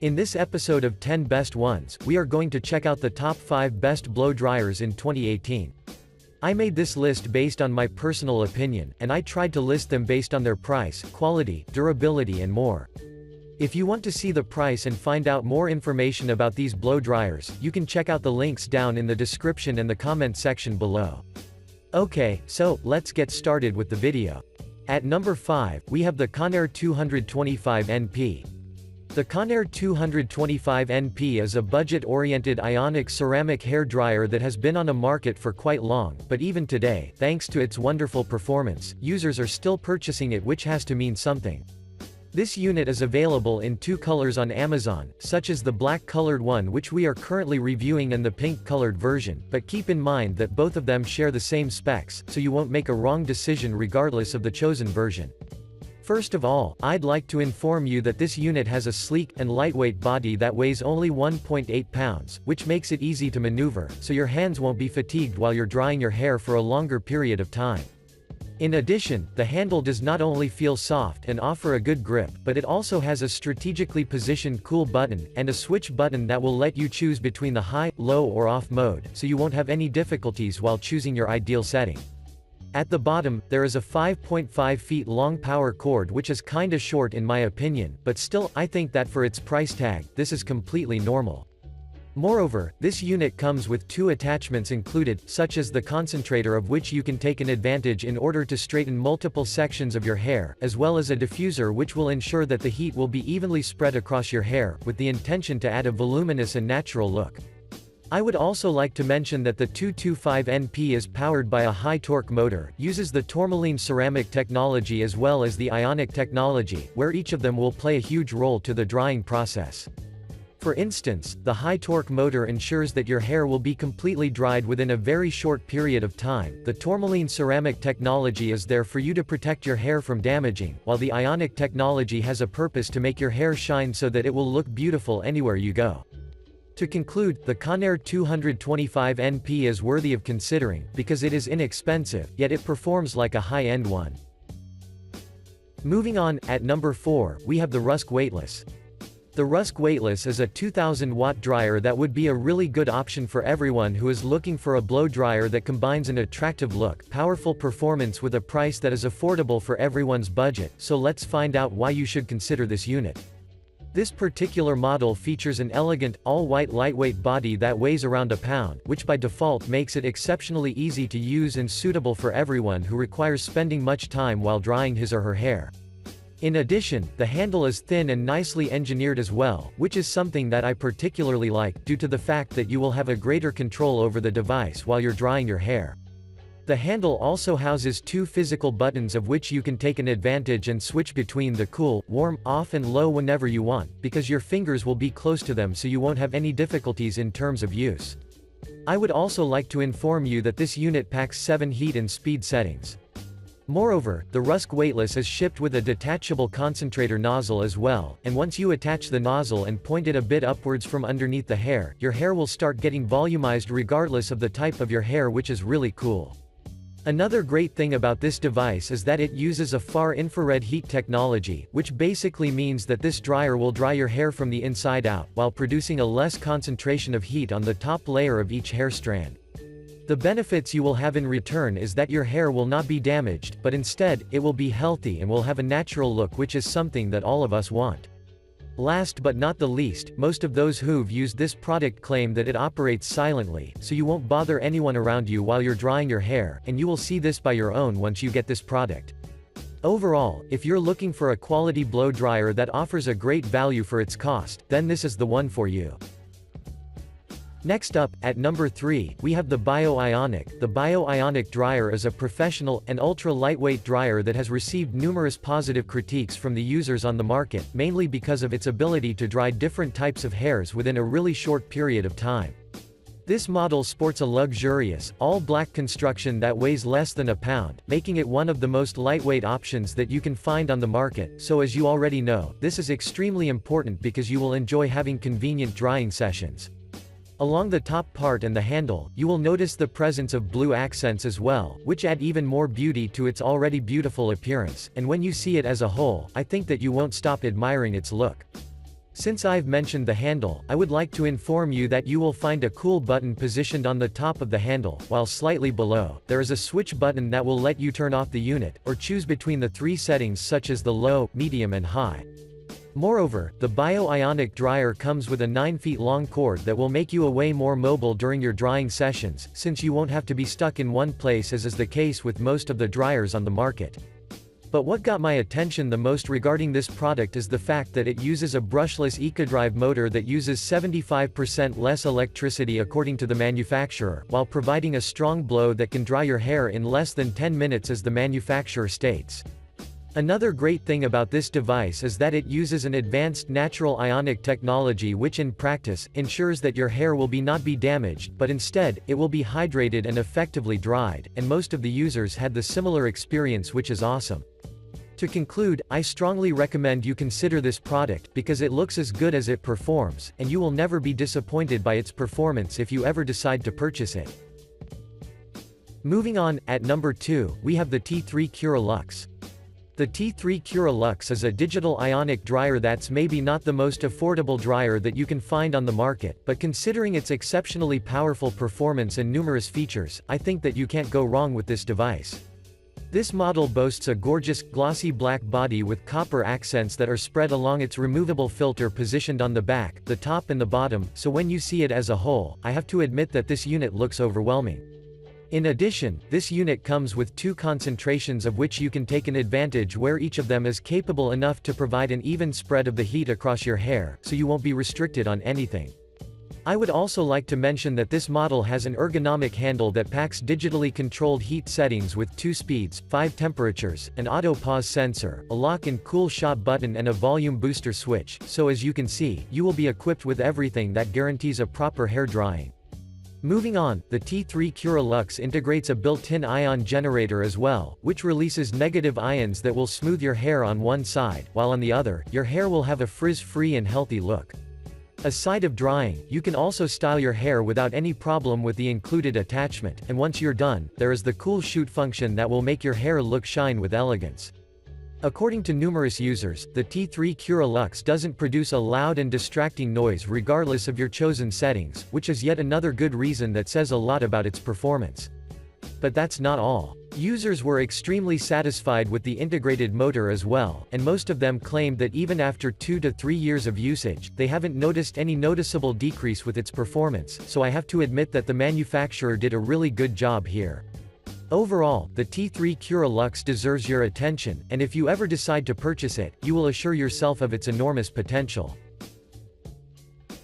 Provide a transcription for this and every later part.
In this episode of 10 Best Ones, we are going to check out the top 5 best blow dryers in 2018. I made this list based on my personal opinion, and I tried to list them based on their price, quality, durability and more. If you want to see the price and find out more information about these blow dryers, you can check out the links down in the description and the comment section below. Okay, so, let's get started with the video. At number 5, we have the Conair 225 NP. The Conair 225 NP is a budget-oriented ionic ceramic hair dryer that has been on the market for quite long, but even today, thanks to its wonderful performance, users are still purchasing it, which has to mean something. This unit is available in 2 colors on Amazon, such as the black-colored one which we are currently reviewing and the pink-colored version, but keep in mind that both of them share the same specs, so you won't make a wrong decision regardless of the chosen version. First of all, I'd like to inform you that this unit has a sleek and lightweight body that weighs only 1.8 pounds, which makes it easy to maneuver, so your hands won't be fatigued while you're drying your hair for a longer period of time. In addition, the handle does not only feel soft and offer a good grip, but it also has a strategically positioned cool button, and a switch button that will let you choose between the high, low or off mode, so you won't have any difficulties while choosing your ideal setting. At the bottom, there is a 5.5 feet long power cord which is kinda short in my opinion, but still, I think that for its price tag, this is completely normal. Moreover, this unit comes with 2 attachments included, such as the concentrator of which you can take an advantage in order to straighten multiple sections of your hair, as well as a diffuser which will ensure that the heat will be evenly spread across your hair, with the intention to add a voluminous and natural look. I would also like to mention that the 225 NP is powered by a high-torque motor, uses the tourmaline ceramic technology as well as the ionic technology, where each of them will play a huge role to the drying process. For instance, the high-torque motor ensures that your hair will be completely dried within a very short period of time. The tourmaline ceramic technology is there for you to protect your hair from damaging, while the ionic technology has a purpose to make your hair shine so that it will look beautiful anywhere you go. To conclude, the Conair 225 NP is worthy of considering, because it is inexpensive, yet it performs like a high-end one. Moving on, at number 4, we have the Rusk Weightless. The Rusk Weightless is a 2000-watt dryer that would be a really good option for everyone who is looking for a blow dryer that combines an attractive look, powerful performance with a price that is affordable for everyone's budget, so let's find out why you should consider this unit. This particular model features an elegant, all-white lightweight body that weighs around a pound, which by default makes it exceptionally easy to use and suitable for everyone who requires spending much time while drying his or her hair. In addition, the handle is thin and nicely engineered as well, which is something that I particularly like, due to the fact that you will have a greater control over the device while you're drying your hair. The handle also houses 2 physical buttons of which you can take an advantage and switch between the cool, warm, off and low whenever you want, because your fingers will be close to them so you won't have any difficulties in terms of use. I would also like to inform you that this unit packs 7 heat and speed settings. Moreover, the Rusk Weightless is shipped with a detachable concentrator nozzle as well, and once you attach the nozzle and point it a bit upwards from underneath the hair, your hair will start getting volumized regardless of the type of your hair, which is really cool. Another great thing about this device is that it uses a far-infrared heat technology, which basically means that this dryer will dry your hair from the inside out, while producing a less concentration of heat on the top layer of each hair strand. The benefits you will have in return is that your hair will not be damaged, but instead, it will be healthy and will have a natural look, which is something that all of us want. Last but not the least, most of those who've used this product claim that it operates silently, so you won't bother anyone around you while you're drying your hair, and you will see this by your own once you get this product. Overall, if you're looking for a quality blow dryer that offers a great value for its cost, then this is the one for you. Next up, at number 3, we have the Bio-Ionic. The Bio-Ionic dryer is a professional and ultra-lightweight dryer that has received numerous positive critiques from the users on the market, mainly because of its ability to dry different types of hairs within a really short period of time. This model sports a luxurious, all-black construction that weighs less than a pound, making it one of the most lightweight options that you can find on the market, so as you already know, this is extremely important because you will enjoy having convenient drying sessions. Along the top part and the handle, you will notice the presence of blue accents as well, which add even more beauty to its already beautiful appearance, and when you see it as a whole, I think that you won't stop admiring its look. Since I've mentioned the handle, I would like to inform you that you will find a cool button positioned on the top of the handle, while slightly below, there is a switch button that will let you turn off the unit, or choose between the 3 settings such as the low, medium and high. Moreover, the Bio-Ionic dryer comes with a 9 feet long cord that will make you way more mobile during your drying sessions, since you won't have to be stuck in one place as is the case with most of the dryers on the market. But what got my attention the most regarding this product is the fact that it uses a brushless EcoDrive motor that uses 75% less electricity according to the manufacturer, while providing a strong blow that can dry your hair in less than 10 minutes as the manufacturer states. Another great thing about this device is that it uses an advanced natural ionic technology which in practice, ensures that your hair will not be damaged, but instead, it will be hydrated and effectively dried, and most of the users had the similar experience, which is awesome. To conclude, I strongly recommend you consider this product, because it looks as good as it performs, and you will never be disappointed by its performance if you ever decide to purchase it. Moving on, at number 2, we have the T3 Cura Luxe. The T3 Cura Luxe is a digital ionic dryer that's maybe not the most affordable dryer that you can find on the market, but considering its exceptionally powerful performance and numerous features, I think that you can't go wrong with this device. This model boasts a gorgeous, glossy black body with copper accents that are spread along its removable filter positioned on the back, the top and the bottom, so when you see it as a whole, I have to admit that this unit looks overwhelming. In addition, this unit comes with 2 concentrations of which you can take an advantage where each of them is capable enough to provide an even spread of the heat across your hair, so you won't be restricted on anything. I would also like to mention that this model has an ergonomic handle that packs digitally controlled heat settings with 2 speeds, 5 temperatures, an auto pause sensor, a lock and cool shot button and a volume booster switch, so as you can see, you will be equipped with everything that guarantees a proper hair drying. Moving on, the T3 Cura Luxe integrates a built-in ion generator as well, which releases negative ions that will smooth your hair on one side, while on the other, your hair will have a frizz-free and healthy look. Aside of drying, you can also style your hair without any problem with the included attachment, and once you're done, there is the cool shoot function that will make your hair look shine with elegance. According to numerous users, the T3 Cura Luxe doesn't produce a loud and distracting noise regardless of your chosen settings, which is yet another good reason that says a lot about its performance. But that's not all. Users were extremely satisfied with the integrated motor as well, and most of them claimed that even after 2 to 3 years of usage, they haven't noticed any noticeable decrease with its performance, so I have to admit that the manufacturer did a really good job here. Overall, the T3 Cura Luxe deserves your attention, and if you ever decide to purchase it, you will assure yourself of its enormous potential.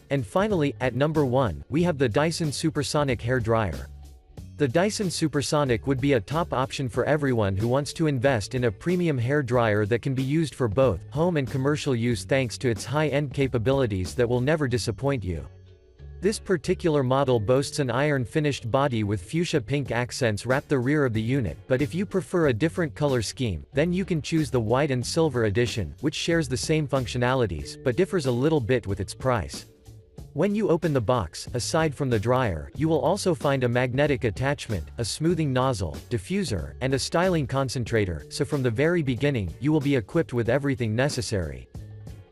And finally, at number 1, we have the Dyson Supersonic Hair Dryer. The Dyson Supersonic would be a top option for everyone who wants to invest in a premium hair dryer that can be used for both home and commercial use thanks to its high-end capabilities that will never disappoint you. This particular model boasts an iron-finished body with fuchsia pink accents wrap the rear of the unit, but if you prefer a different color scheme, then you can choose the white and silver edition, which shares the same functionalities, but differs a little bit with its price. When you open the box, aside from the dryer, you will also find a magnetic attachment, a smoothing nozzle, diffuser, and a styling concentrator, so from the very beginning, you will be equipped with everything necessary.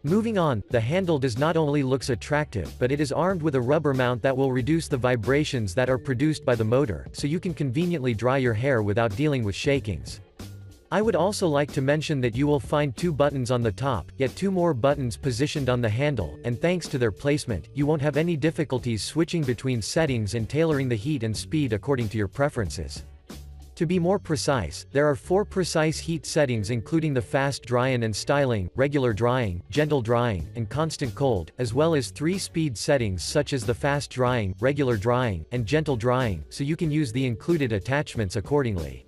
Moving on, the handle does not only looks attractive but it is armed with a rubber mount that will reduce the vibrations that are produced by the motor, so you can conveniently dry your hair without dealing with shakings. I would also like to mention that you will find 2 buttons on the top, yet 2 more buttons positioned on the handle, and thanks to their placement, you won't have any difficulties switching between settings and tailoring the heat and speed according to your preferences. To be more precise, there are 4 precise heat settings including the fast drying and styling, regular drying, gentle drying, and constant cold, as well as 3 speed settings such as the fast drying, regular drying, and gentle drying, so you can use the included attachments accordingly.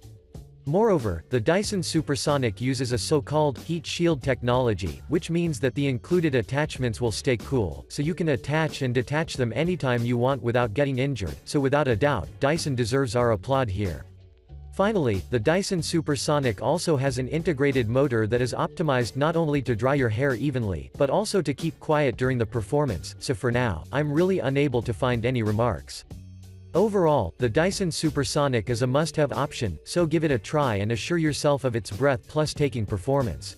Moreover, the Dyson Supersonic uses a so-called heat shield technology, which means that the included attachments will stay cool, so you can attach and detach them anytime you want without getting injured, so without a doubt, Dyson deserves our applaud here. Finally, the Dyson Supersonic also has an integrated motor that is optimized not only to dry your hair evenly, but also to keep quiet during the performance, so for now, I'm really unable to find any remarks. Overall, the Dyson Supersonic is a must-have option, so give it a try and assure yourself of its breath plus taking performance.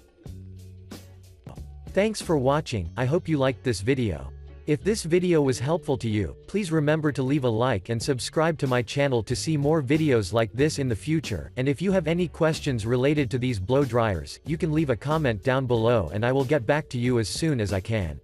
Thanks for watching, I hope you liked this video. If this video was helpful to you, please remember to leave a like and subscribe to my channel to see more videos like this in the future, and if you have any questions related to these blow dryers, you can leave a comment down below and I will get back to you as soon as I can.